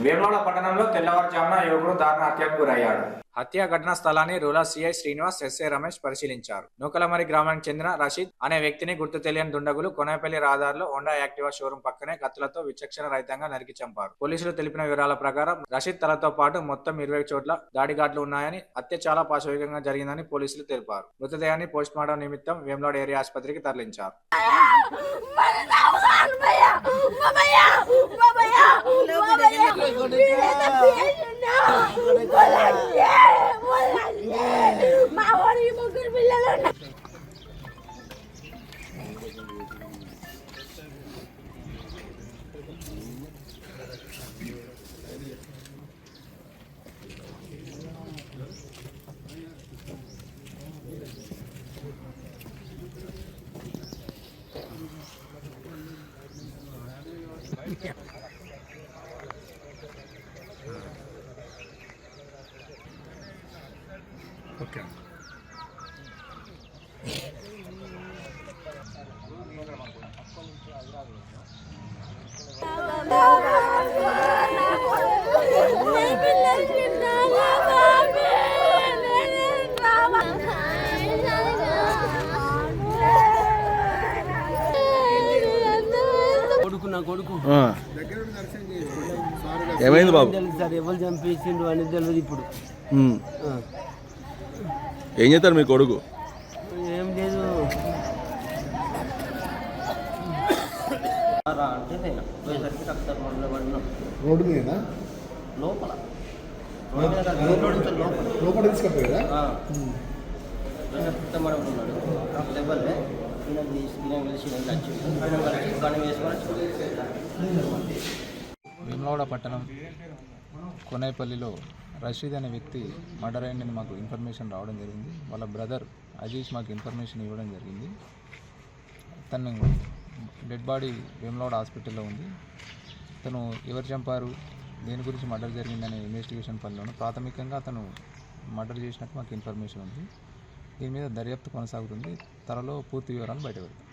వేములవాడ పట్టణంలో తెల్లవారుజామున యువకుడు దారుణ హత్యకు గురయ్యాడు. హత్య ఘటనా స్థలాన్ని rural CI Srinivas, SI Ramesh పరిశీలించారు. నూకలమరి గ్రామానికి చెందిన రషీద్ అనే వ్యక్తిని గుర్తు తెలియని దుండగులు కొనేపల్లి రహదారిలో హోండా యాక్టివా షోరూం పక్కనే కత్తులతో విచక్షణ రహితంగా నరికి చంపారు. పోలీసులు తెలిపిన వివరాల ప్రకారం రషీద్ తలతో పాటు మొత్తం 20 చోట్ల దాడిఘాట్లు ఉన్నాయని, హత్య చాలా పాశవికంగా జరిగిందని పోలీసులు తెలిపారు. మృతదేహాన్ని పోస్టుమార్టం నిమిత్తం వేములవాడ ఏరియా ఆసుపత్రికి తరలించారు. ఓకే. కొడుకు ఏమైంది బాబు? సార్ ఎవరు చంపేసిండు అనేది తెలియదు ఇప్పుడు. ఏం చేస్తారు మీ కొడుకు? ఏం లేదు అంటే పోయేసరికి రక్తాలు మొదలు పడినాం. రోడ్డు మీద లోపల లోపల తీసుకపోయారా? ఉన్నాడు దెబ్బలే వేములవాడ పట్టణం కొనేపల్లిలో రషీద్ అనే వ్యక్తి మర్డర్ అయిందని మాకు ఇన్ఫర్మేషన్ రావడం జరిగింది. వాళ్ళ బ్రదర్ అజీష్ మాకు ఇన్ఫర్మేషన్ ఇవ్వడం జరిగింది. తను డెడ్ బాడీ వేములవాడ హాస్పిటల్లో ఉంది. తను ఎవరు చంపారు, దేని గురించి మర్డర్ జరిగిందనే ఇన్వెస్టిగేషన్ పనిలోను ప్రాథమికంగా అతను మర్డర్ చేసినట్టు మాకు ఇన్ఫర్మేషన్ ఉంది. దీని మీద దర్యాప్తు కొనసాగుతుంది. త్వరలో పూర్తి వివరాలు బయటపెడతాం.